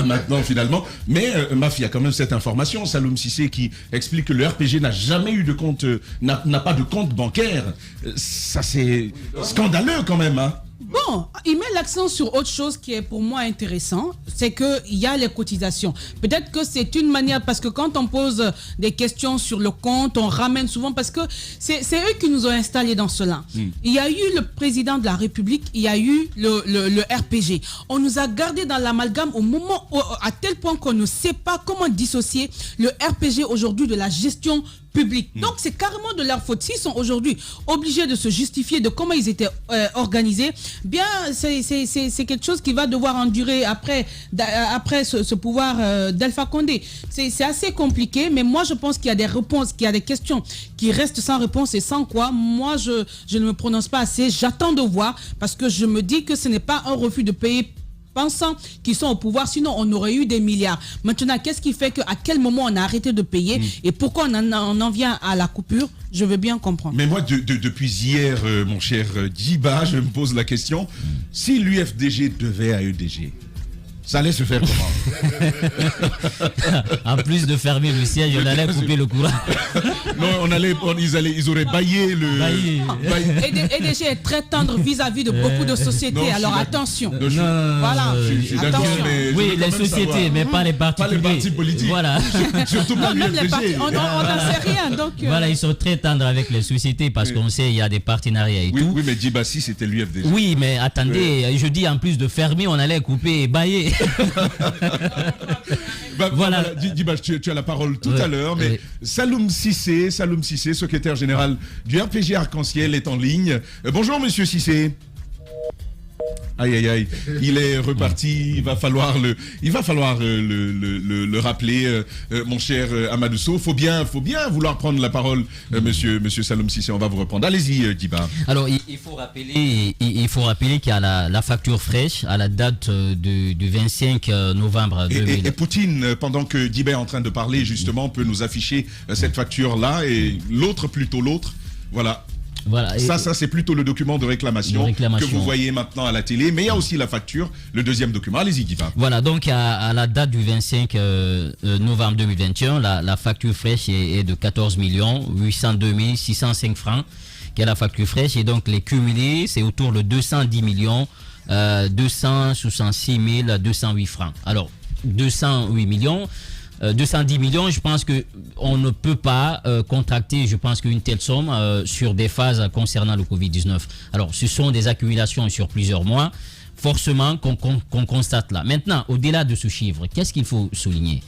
maintenant finalement. Mais Maf, il y a quand même cette information, Saloum Cissé, qui explique que le RPG n'a jamais eu de compte, n'a pas de compte bancaire. Ça, c'est scandaleux quand même, hein. Bon, il met l'accent sur autre chose qui est pour moi intéressant, c'est qu'il y a les cotisations. Peut-être que c'est une manière, parce que quand on pose des questions sur le compte, on ramène souvent, parce que c'est eux qui nous ont installés dans cela. Il y a eu le président de la République, il y a eu le RPG. On nous a gardé dans l'amalgame à tel point qu'on ne sait pas comment dissocier le RPG aujourd'hui de la gestion public. Donc c'est carrément de leur faute. S'ils sont aujourd'hui obligés de se justifier de comment ils étaient organisés, bien c'est quelque chose qui va devoir endurer après ce pouvoir d'Alpha Condé. C'est assez compliqué, mais moi je pense qu'il y a des réponses, qu'il y a des questions qui restent sans réponse, et sans quoi moi je ne me prononce pas assez. J'attends de voir, parce que je me dis que ce n'est pas un refus de payer pensant qu'ils sont au pouvoir, sinon on aurait eu des milliards. Maintenant, qu'est-ce qui fait qu'à quel moment on a arrêté de payer et pourquoi on en vient à la coupure? Je veux bien comprendre. Mais moi, depuis hier, mon cher Djiba, je me pose la question, si l'UFDG devait à EDG, ça allait se faire comment? En plus de fermer le siège, on allait couper le courant. Non, ils auraient baillé le... EDG est très tendre vis-à-vis de beaucoup de sociétés, non, alors attention. Voilà. Attention. Oui, les sociétés, mais pas les partis. Pas les partis politiques. Voilà. Surtout pas Même les partis, l'UFDG. on n'en sait rien. Donc, Voilà, ils sont très tendres avec les sociétés, parce qu'on sait il y a des partenariats et tout. Oui, mais Djiba, si c'était l'UFDG. Oui, mais attendez, je dis en plus de fermer, on allait couper et bailler. Voilà. Djiba, tu as la parole tout à l'heure, mais Saloum Cissé, secrétaire général du RPG Arc-en-Ciel, est en ligne. Bonjour Monsieur Cissé. Aïe, il est reparti. Il va falloir le rappeler, mon cher Amadou Sow. Faut bien vouloir prendre la parole, monsieur Saloum Cissé. On va vous reprendre. Allez-y, Djiba. Alors, il faut rappeler qu'il y a la facture fraîche à la date du 25 novembre 2000. Et Poutine, pendant que Djiba est en train de parler, justement, peut nous afficher cette facture-là, et l'autre. Voilà. Voilà. Ça c'est plutôt le document de réclamation que vous voyez maintenant à la télé, mais il y a aussi la facture, le deuxième document. Allez-y, Djiba. Voilà, donc à la date du 25 novembre 2021, la facture fraîche est de 14 802 605 francs, qui est la facture fraîche, et donc les cumulés, c'est autour de 210 266 208 francs. Alors, 208 millions... 210 millions, je pense qu'on ne peut pas contracter, je pense qu'une telle somme sur des phases concernant le Covid-19. Alors, ce sont des accumulations sur plusieurs mois, forcément qu'on constate là. Maintenant, au-delà de ce chiffre, qu'est-ce qu'il faut souligner?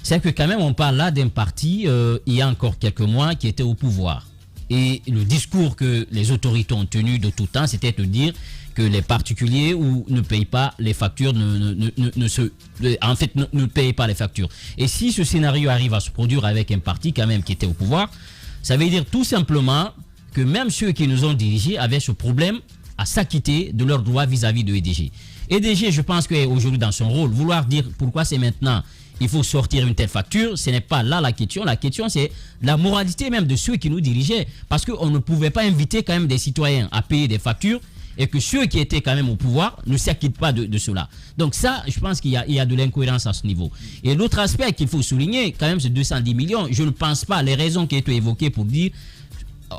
C'est que quand même, on parle là d'un parti, il y a encore quelques mois, qui était au pouvoir. Et le discours que les autorités ont tenu de tout temps, c'était de dire que les particuliers ne payent pas les factures, ne payent pas les factures. Et si ce scénario arrive à se produire avec un parti quand même qui était au pouvoir, ça veut dire tout simplement que même ceux qui nous ont dirigés avaient ce problème à s'acquitter de leurs droits vis-à-vis de EDG. EDG, je pense qu'aujourd'hui dans son rôle, vouloir dire pourquoi c'est maintenant il faut sortir une telle facture, ce n'est pas là la question. La question, c'est la moralité même de ceux qui nous dirigeaient. Parce qu'on ne pouvait pas inviter quand même des citoyens à payer des factures et que ceux qui étaient quand même au pouvoir ne s'acquittent pas de cela. Donc ça, je pense qu'il y a de l'incohérence à ce niveau. Et l'autre aspect qu'il faut souligner, quand même, c'est 210 millions. Je ne pense pas, les raisons qui ont été évoquées pour dire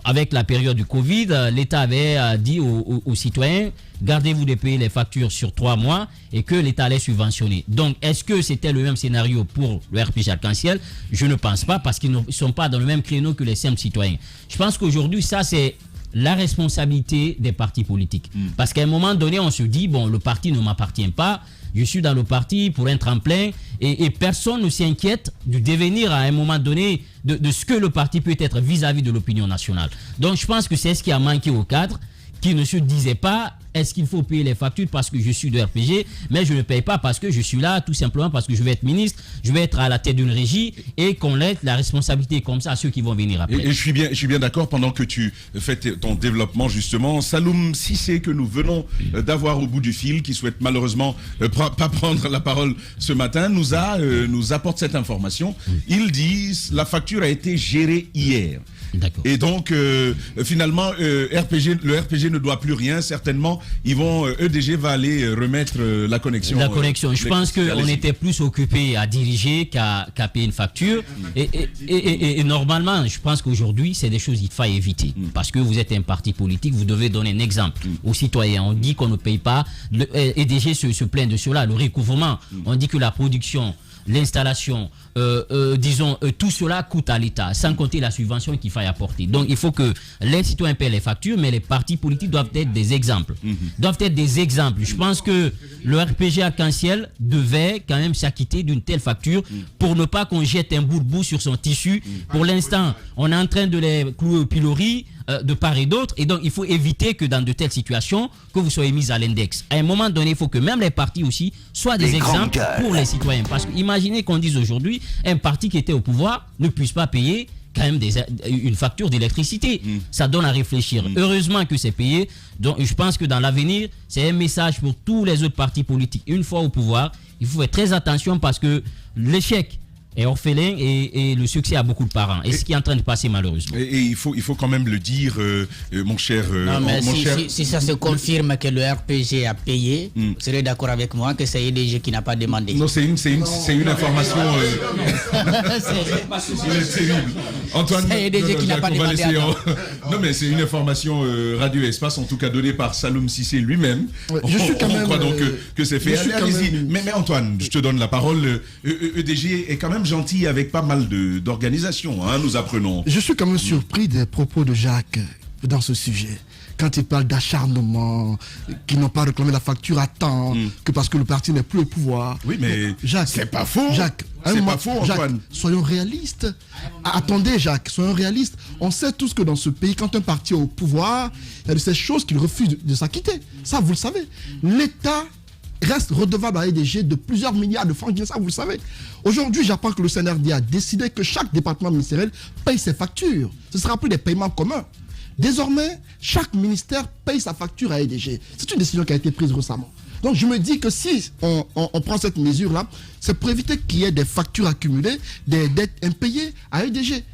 avec la période du Covid, l'État avait dit aux citoyens, gardez-vous de payer les factures sur 3 mois et que l'État allait subventionner. Donc, est-ce que c'était le même scénario pour le RPG Arc-en-Ciel? Je ne pense pas, parce qu'ils ne sont pas dans le même créneau que les simples citoyens. Je pense qu'aujourd'hui, ça, c'est la responsabilité des partis politiques. Parce qu'à un moment donné, on se dit, bon, le parti ne m'appartient pas, je suis dans le parti pour un tremplin, et personne ne s'inquiète du devenir à un moment donné de ce que le parti peut être vis-à-vis de l'opinion nationale. Donc je pense que c'est ce qui a manqué au cadre, qui ne se disait pas est-ce qu'il faut payer les factures parce que je suis de RPG, mais je ne paye pas parce que je suis là, tout simplement parce que je vais être ministre, je vais être à la tête d'une régie, et qu'on laisse la responsabilité comme ça à ceux qui vont venir après. Et je suis bien d'accord, pendant que tu fais ton développement justement, Saloum Cissé, que nous venons d'avoir au bout du fil, qui souhaite malheureusement pas prendre la parole ce matin, nous apporte cette information. Il dit la facture a été gérée hier. Et donc, finalement, le RPG ne doit plus rien. Certainement, EDG va aller remettre la connexion. La connexion. Je pense qu'on était plus occupé à diriger qu'à payer une facture. Et normalement, je pense qu'aujourd'hui, c'est des choses qu'il faut éviter. Parce que vous êtes un parti politique, vous devez donner un exemple aux citoyens. On dit qu'on ne paye pas. EDG se plaint de cela, le recouvrement. On dit que la production, l'installation, tout cela coûte à l'État, sans compter la subvention qu'il faille apporter. Donc il faut que les citoyens paient les factures, mais les partis politiques doivent être des exemples. Je pense que le RPG Arc-en-Ciel devait quand même s'acquitter d'une telle facture pour ne pas qu'on jette un bout de boue sur son tissu. Pour l'instant, on est en train de les clouer au pilori de part et d'autre, et donc il faut éviter que dans de telles situations, que vous soyez mis à l'index. À un moment donné, il faut que même les partis aussi soient des exemples pour les citoyens. Parce que imaginez qu'on dise aujourd'hui, un parti qui était au pouvoir ne puisse pas payer quand même une facture d'électricité. Ça donne à réfléchir. Heureusement que c'est payé. Donc je pense que dans l'avenir, c'est un message pour tous les autres partis politiques. Une fois au pouvoir, il faut faire très attention, parce que l'échec est orphelin et le succès a beaucoup de parents. Et ce qui est en train de passer malheureusement. Et il faut quand même le dire, mon cher... Non, mais si ça se confirme que le RPG a payé, vous serez d'accord avec moi que c'est EDG qui n'a pas demandé. Non, c'est une information... c'est terrible. Antoine, c'est EDG qui n'a pas demandé. Non, mais c'est une information Radio Espace, en tout cas donnée par Saloum Cissé lui-même. Je suis quand même... croit donc que c'est fait. Allez-y. Mais Antoine, je te donne la parole. EDG est quand même gentil avec pas mal d'organisations, nous apprenons. Je suis quand même surpris des propos de Jacques dans ce sujet. Quand il parle d'acharnement, qu'ils n'ont pas réclamé la facture à temps, que parce que le parti n'est plus au pouvoir. Oui, mais Jacques, c'est pas faux. Jacques, c'est pas faux, Antoine. Jacques, soyons réalistes. Attendez, Jacques, soyons réalistes. On sait tous que dans ce pays, quand un parti est au pouvoir, il y a de ces choses qu'il refuse de s'acquitter. Ça, vous le savez. L'État reste redevable à EDG de plusieurs milliards de francs, ça vous le savez. Aujourd'hui, j'apprends que le CNRD a décidé que chaque département ministériel paye ses factures. Ce ne sera plus des paiements communs. Désormais, chaque ministère paye sa facture à EDG. C'est une décision qui a été prise récemment. Donc je me dis que si on prend cette mesure-là, c'est pour éviter qu'il y ait des factures accumulées, des dettes impayées à EDG.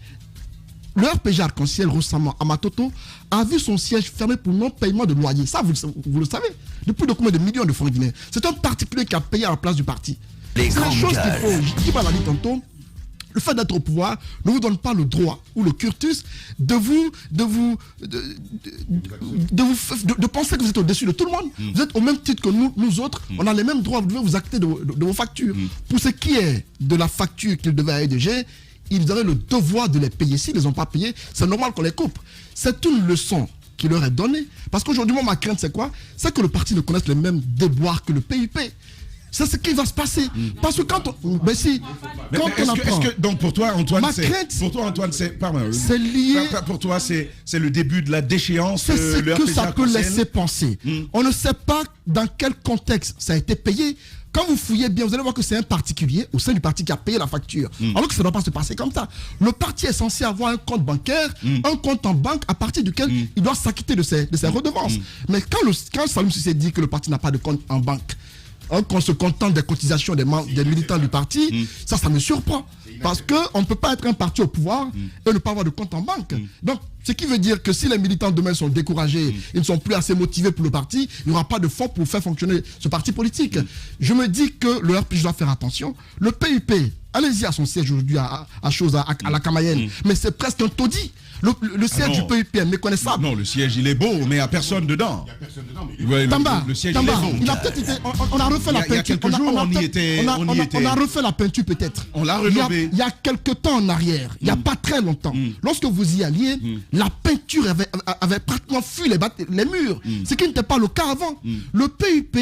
Le RPG Arc-en-Ciel récemment à Matoto a vu son siège fermé pour non-paiement de loyer. Ça, vous le savez. De plus de combien de millions de francs guinéens. C'est un particulier qui a payé à la place du parti. C'est la chose qu'il faut. Je dis pas la dit tantôt. Le fait d'être au pouvoir ne vous donne pas le droit ou le cursus de penser que vous êtes au-dessus de tout le monde. Vous êtes au même titre que nous autres. On a les mêmes droits. Vous devez vous acquitter de vos factures. Pour ce qui est de la facture qu'il devait à EDG, ils auraient le devoir de les payer. S'ils ne les ont pas payés, c'est normal qu'on les coupe. C'est une leçon qui leur est donnée. Parce qu'aujourd'hui, moi, ma crainte, c'est quoi? C'est que le parti ne connaisse les mêmes déboires que le PUP. C'est ce qui va se passer. Parce que quand on... Donc pour toi, Antoine, ma crainte, c'est lié... Pour toi, c'est le début de la déchéance. C'est ce que ça peut laisser penser. On ne sait pas dans quel contexte ça a été payé. Quand vous fouillez bien, vous allez voir que c'est un particulier au sein du parti qui a payé la facture. Alors que ça ne doit pas se passer comme ça. Le parti est censé avoir un compte bancaire, un compte en banque à partir duquel il doit s'acquitter de ses redevances. Mais quand Saloum Cissé dit que le parti n'a pas de compte en banque, qu'on se contente des cotisations des militants du parti, ça me surprend. Parce qu'on ne peut pas être un parti au pouvoir et ne pas avoir de compte en banque. Donc, ce qui veut dire que si les militants demain sont découragés, ils ne sont plus assez motivés pour le parti, il n'y aura pas de fonds pour faire fonctionner ce parti politique. Je me dis que le RPG doit faire attention. Le PUP Allez-y à son siège aujourd'hui à la Camayenne. Mais c'est presque un taudis. Le siège du PUP est méconnaissable. Non, le siège, il est beau, mais il n'y a personne dedans. Il n'y a personne dedans. Mais... Ouais, Tamba, le siège, Tamba, il est beau. il a peut-être été. On a refait la Il y a peinture. quelques jours, on y était. On a refait la peinture peut-être. On l'a rénové. Il y a quelques temps en arrière, il n'y a pas très longtemps, lorsque vous y alliez, la peinture avait pratiquement fui les murs. Ce qui n'était pas le cas avant. Le PUP,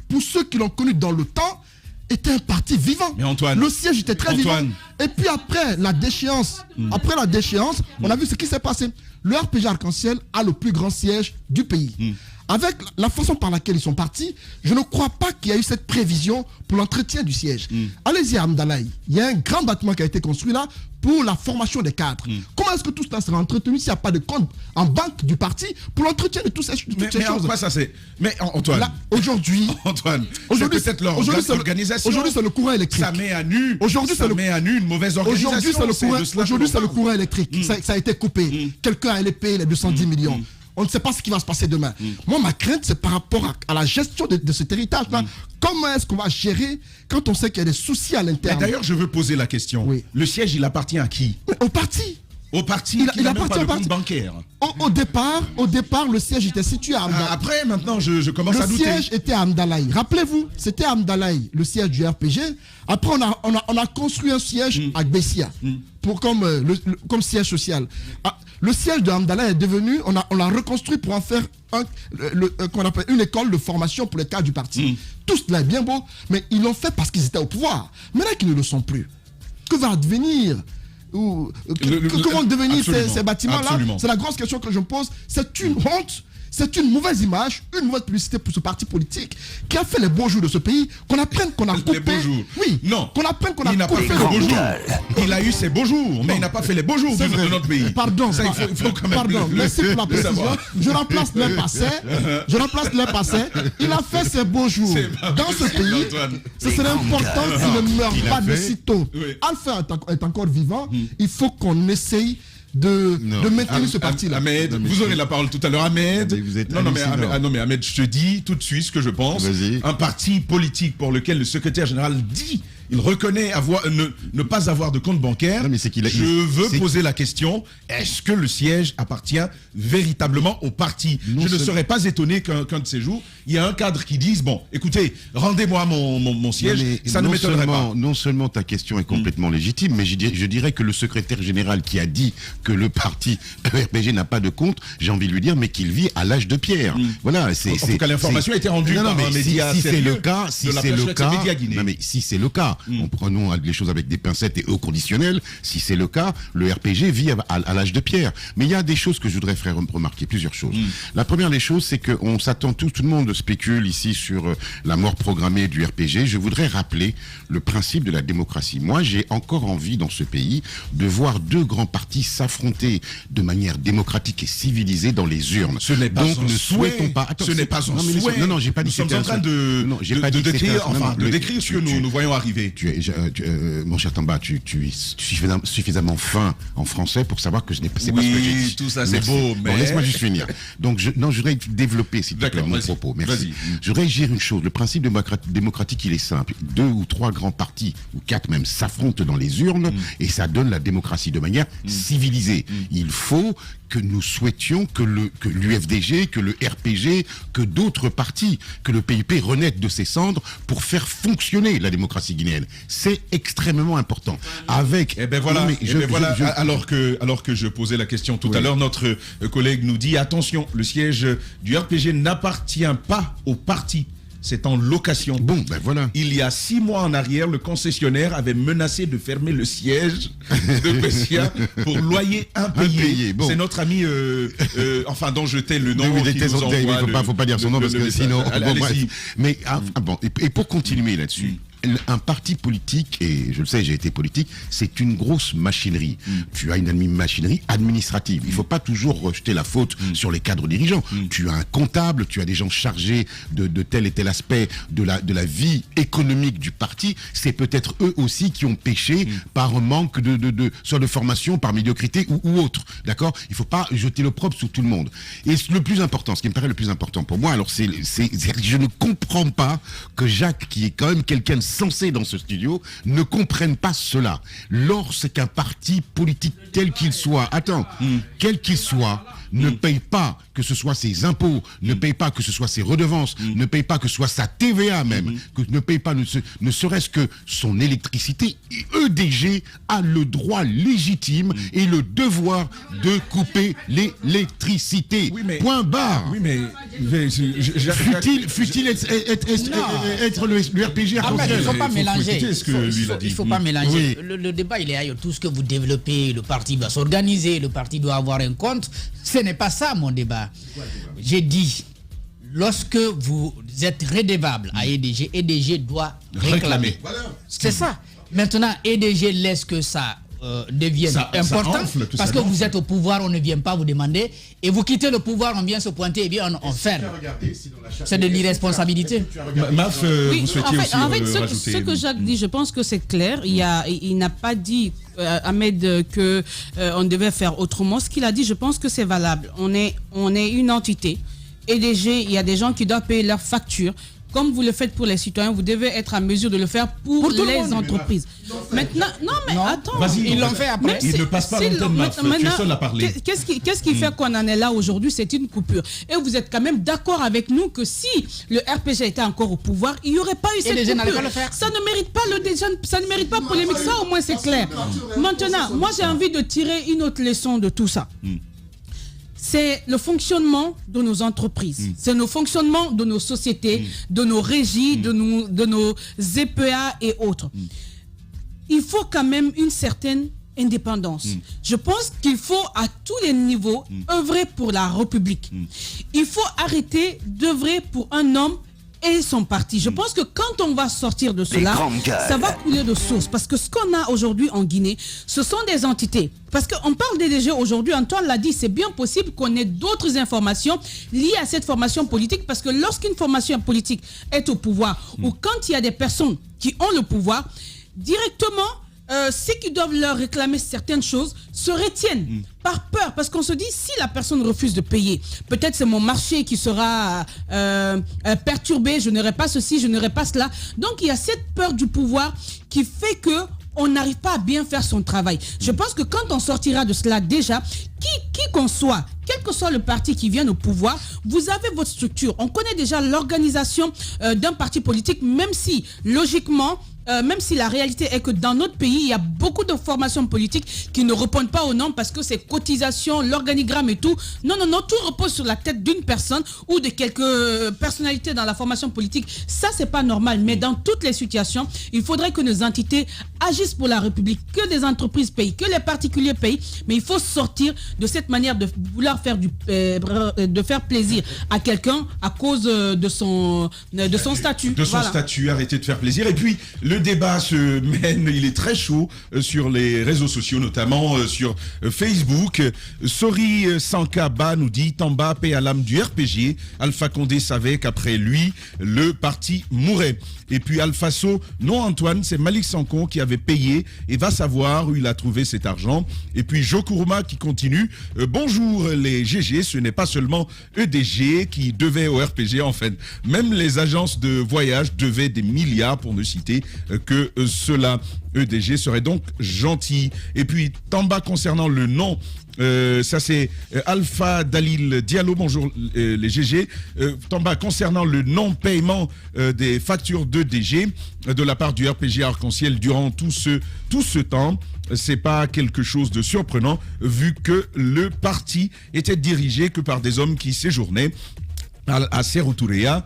pour ceux qui l'ont connu dans le temps, était un parti vivant. Mais Antoine, le siège était très vivant. Et puis après la déchéance, on a vu ce qui s'est passé. Le RPG Arc-en-Ciel a le plus grand siège du pays. Avec la façon par laquelle ils sont partis, je ne crois pas qu'il y a eu cette prévision pour l'entretien du siège. Allez-y à Amdalaï, il y a un grand bâtiment qui a été construit là pour la formation des cadres. Comment est-ce que tout cela sera entretenu s'il n'y a pas de compte en banque du parti pour l'entretien de toutes ces choses? Quoi, ça c'est... Mais Antoine, là, aujourd'hui, c'est peut-être l'organisation. Aujourd'hui, c'est le courant électrique. Ça met à nu. Aujourd'hui, ça met à nu une mauvaise organisation. Aujourd'hui, c'est le courant électrique. Ça a été coupé. Quelqu'un allait payer les 210 millions. On ne sait pas ce qui va se passer demain. Moi, ma crainte, c'est par rapport à la gestion de cet héritage-là. Comment est-ce qu'on va gérer quand on sait qu'il y a des soucis à l'interne? D'ailleurs, je veux poser la question. Oui. Le siège, il appartient à qui? Au parti. Au parti qui n'a même pas de compte bancaire. Au départ, le siège était situé à Amdalaï. Après, maintenant, je commence à douter. Le siège était à Amdalaï. Rappelez-vous, c'était à Amdalaï, le siège du RPG. Après, on a construit un siège à Gbessia comme siège social. Le siège de Amdalaï est devenu, on l'a reconstruit pour en faire qu'on appelle une école de formation pour les cadres du parti. Tout cela est bien beau, mais ils l'ont fait parce qu'ils étaient au pouvoir. Maintenant qu'ils ne le sont plus, que va advenir? Comment devenir ces bâtiments-là? C'est la grosse question que je me pose. C'est une honte. C'est une mauvaise image, une mauvaise publicité pour ce parti politique qui a fait les beaux jours de ce pays, qu'on apprenne qu'on a coupé. Les beaux jours. Oui, non. Qu'on apprenne qu'on a il n'a pas coupé fait les beaux jours. Il a eu ses beaux jours, mais il n'a pas fait les beaux jours de notre pays. Pardon, ça, il faut quand même merci pour la précision. Je remplace les passés. Il a fait ses beaux jours dans ce pays. Antoine. Ce serait important qu'il ne meure pas de sitôt. Oui. Alpha est encore vivant. Il faut qu'on essaye de maintenir ce parti-là. Ahmed, vous aurez la parole tout à l'heure. Ahmed, mais Ahmed, je te dis tout de suite ce que je pense. Un parti politique pour lequel le secrétaire général dit il reconnaît ne pas avoir de compte bancaire. Non, mais je veux poser la question, est-ce que le siège appartient véritablement au parti? Je ne serais pas étonné qu'un de ces jours, il y a un cadre qui dise, bon, écoutez, rendez-moi mon siège, ça ne m'étonnerait pas. Non seulement ta question est complètement légitime, mais je dirais que le secrétaire général qui a dit que le parti RPG n'a pas de compte, j'ai envie de lui dire, mais qu'il vit à l'âge de pierre. Voilà, en tout cas, l'information a été rendue par un média si c'est le cas, si c'est le cas, prenons les choses avec des pincettes et au conditionnel. Si c'est le cas, le RPG vit à l'âge de pierre. Mais il y a des choses que je voudrais faire remarquer, plusieurs choses. La première des choses, c'est qu'on s'attend tout le monde spécule ici sur la mort programmée du RPG. Je voudrais rappeler le principe de la démocratie. Moi, j'ai encore envie dans ce pays de voir deux grands partis s'affronter de manière démocratique et civilisée dans les urnes. Ce n'est pas donc ne souhaitons pas. Ce n'est pas son souhait. Non, j'ai pas dit que c'était nous sommes en train de décrire ce que nous voyons arriver. Mon cher Tamba, tu es suffisamment fin en français pour savoir que c'est pas ce que j'ai dit. Tout ça c'est beau, mais... Bon, laisse-moi juste finir. Donc, je voudrais développer, s'il te plaît, mon propos. Merci. Je voudrais dire une chose. Le principe démocratique, il est simple. 2 ou 3 grands partis, ou 4 même, s'affrontent dans les urnes et ça donne la démocratie de manière civilisée. Il faut que nous souhaitions que l'UFDG, que le RPG, que d'autres partis, que le PUP renaître de ses cendres pour faire fonctionner la démocratie guinéenne. C'est extrêmement important. Avec... Alors que je posais la question tout à l'heure, notre collègue nous dit, attention, le siège du RPG n'appartient pas au parti. C'est en location. Bon, ben voilà. Il y a 6 mois en arrière, le concessionnaire avait menacé de fermer le siège de Pessia pour loyer impayé. Bon. C'est notre ami, dont je tais le nom. Il ne faut pas dire son nom parce que sinon... Allez-y. Mais et pour continuer là-dessus, un parti politique, et je le sais, j'ai été politique, c'est une grosse machinerie. Tu as une machinerie administrative. Il ne faut pas toujours rejeter la faute sur les cadres dirigeants. Tu as un comptable, tu as des gens chargés de tel et tel aspect de la vie économique du parti. C'est peut-être eux aussi qui ont péché par manque soit de formation, par médiocrité ou autre. D'accord? Il ne faut pas jeter l'opprobre sur tout le monde. Et le plus important, ce qui me paraît le plus important pour moi, alors je ne comprends pas que Jacques, qui est quand même quelqu'un de insensés dans ce studio ne comprennent pas cela. Lorsqu'un parti politique, quel qu'il soit, quel qu'il soit, ne paye pas que ce soit ses impôts, ne paye pas que ce soit ses redevances, ne paye pas que ce soit sa TVA même, que ne paye pas ne serait-ce que son électricité, EDG a le droit légitime et le devoir de couper l'électricité. Oui, mais, point barre. Oui, mais fut-il être le RPG Ahmed, il ne faut pas faut mélanger. écouter ce que lui, il a dit. Il ne faut pas mélanger. Oui. Le débat, il est ailleurs. Tout ce que vous développez, le parti doit s'organiser, le parti doit avoir un compte. Ce n'est pas ça mon débat. J'ai dit, lorsque vous êtes redevable à EDG, EDG doit réclamer. C'est ça. Maintenant, EDG laisse que ça devienne important ça enfle, parce que vous êtes au pouvoir, on ne vient pas vous demander et vous quittez le pouvoir, on vient se pointer et bien on ferme. C'est de l'irresponsabilité. Maf, Oui, vous souhaitiez aussi rajouter. ce que Jacques dit, je pense que c'est clair. Il n'a pas dit, Ahmed, que on devait faire autrement. Ce qu'il a dit, je pense que c'est valable. On est une entité. EDG, il y a des gens qui doivent payer leurs factures. Comme vous le faites pour les citoyens, vous devez être en mesure de le faire pour les entreprises. Maintenant, attends. Vas-y, ils l'ont fait après. Il ne passe pas l'antenne, Maf. Tu es seul à parler. Qu'est-ce qui fait qu'on en est là aujourd'hui? C'est une coupure. Et vous êtes quand même d'accord avec nous que si le RPG était encore au pouvoir, il n'y aurait pas eu cette coupure. Pas le faire. Ça ne mérite pas ça ne mérite pas polémique. Ça, au moins, c'est clair. Maintenant, moi, j'ai envie de tirer une autre leçon de tout ça. C'est le fonctionnement de nos entreprises, c'est le fonctionnement de nos sociétés, de nos régies, de nos EPA et autres. Il faut quand même une certaine indépendance. Je pense qu'il faut à tous les niveaux œuvrer pour la République. Il faut arrêter d'œuvrer pour un homme et son parti. Je pense que quand on va sortir de cela, ça va couler de source. Parce que ce qu'on a aujourd'hui en Guinée, ce sont des entités. Parce qu'on parle d'EDG aujourd'hui, Antoine l'a dit, c'est bien possible qu'on ait d'autres informations liées à cette formation politique. Parce que lorsqu'une formation politique est au pouvoir, ou quand il y a des personnes qui ont le pouvoir, directement, ceux qui doivent leur réclamer certaines choses se retiennent par peur, parce qu'on se dit, si la personne refuse de payer, peut-être c'est mon marché qui sera perturbé, je n'aurai pas ceci, je n'aurai pas cela. Donc il y a cette peur du pouvoir qui fait que on n'arrive pas à bien faire son travail. Je pense que quand on sortira de cela, déjà, qui qu'on soit, quel que soit le parti qui vient au pouvoir, vous avez votre structure. On connaît déjà l'organisation d'un parti politique, même si, logiquement, même si la réalité est que dans notre pays, il y a beaucoup de formations politiques qui ne répondent pas aux normes parce que c'est cotisation, l'organigramme et tout. Non, tout repose sur la tête d'une personne ou de quelques personnalités dans la formation politique. Ça, c'est pas normal. Mais dans toutes les situations, il faudrait que nos entités agissent pour la République, que des entreprises payent, que les particuliers payent. Mais il faut sortir de cette manière de vouloir faire de faire plaisir à quelqu'un à cause de son statut. De son statut, arrêtez de faire plaisir. Et puis, le débat se mène, il est très chaud sur les réseaux sociaux, notamment sur Facebook. Sori Sankaba nous dit « Tamba, paix à l'âme du RPG. Alpha Condé savait qu'après lui, le parti mourrait. » Et puis Alpha So, non Antoine, c'est Malik Sankon qui avait payé et va savoir où il a trouvé cet argent. Et puis Jokourma qui continue « Bonjour les GG, ce n'est pas seulement EDG qui devait au RPG, en fait. Même les agences de voyage devaient des milliards, pour ne citer que cela. EDG serait donc gentil. » Et puis Tamba concernant le nom, ça c'est Alpha Dalil Diallo, bonjour les GG. Tamba, concernant le non-paiement des factures d'EDG de la part du RPG Arc-en-Ciel durant tout ce temps, c'est pas quelque chose de surprenant vu que le parti était dirigé que par des hommes qui séjournaient à Seroutourea,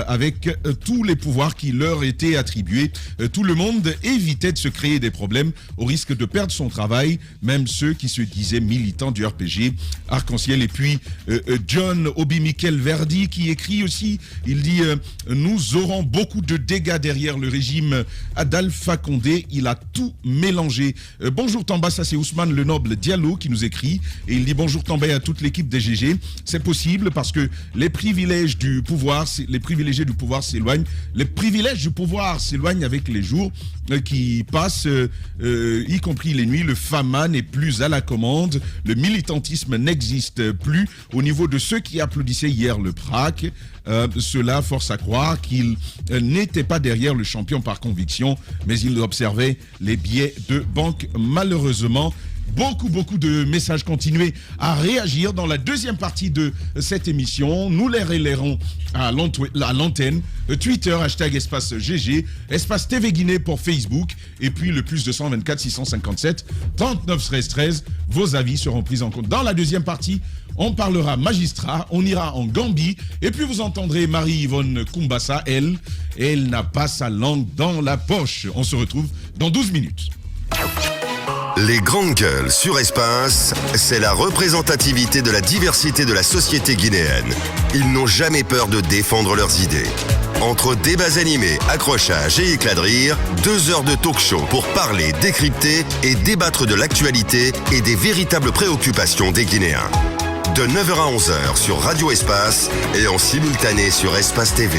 avec tous les pouvoirs qui leur étaient attribués. Tout le monde évitait de se créer des problèmes au risque de perdre son travail, même ceux qui se disaient militants du RPG Arc-en-Ciel. Et puis John Obi-Mikel Verdi qui écrit aussi, il dit nous aurons beaucoup de dégâts derrière le régime d'Alpha Condé, il a tout mélangé. Bonjour Tamba, ça c'est Ousmane Le Noble Diallo qui nous écrit, et il dit bonjour Tamba et à toute l'équipe des GG. C'est possible parce que les privilèges du pouvoir, les les privilégiés du pouvoir s'éloignent. Les privilèges du pouvoir s'éloignent avec les jours qui passent, y compris les nuits. Le FAMA n'est plus à la commande. Le militantisme n'existe plus. Au niveau de ceux qui applaudissaient hier le PRAC, cela force à croire qu'il n'était pas derrière le champion par conviction, mais il observait les billets de banque. Malheureusement, beaucoup de messages. Continuez à réagir dans la deuxième partie de cette émission. Nous les relayerons à l'antenne. Twitter, hashtag espace GG, espace TV Guinée pour Facebook, et puis le plus 224 657 39 13. Vos avis seront pris en compte. Dans la deuxième partie, on parlera magistrat, on ira en Gambie, et puis vous entendrez Marie-Yvonne Kumbassa, elle n'a pas sa langue dans la poche. On se retrouve dans 12 minutes. Les grandes gueules sur Espace, c'est la représentativité de la diversité de la société guinéenne. Ils n'ont jamais peur de défendre leurs idées. Entre débats animés, accrochages et éclats de rire, 2 heures de talk-show pour parler, décrypter et débattre de l'actualité et des véritables préoccupations des Guinéens. De 9h à 11h sur Radio Espace et en simultané sur Espace TV.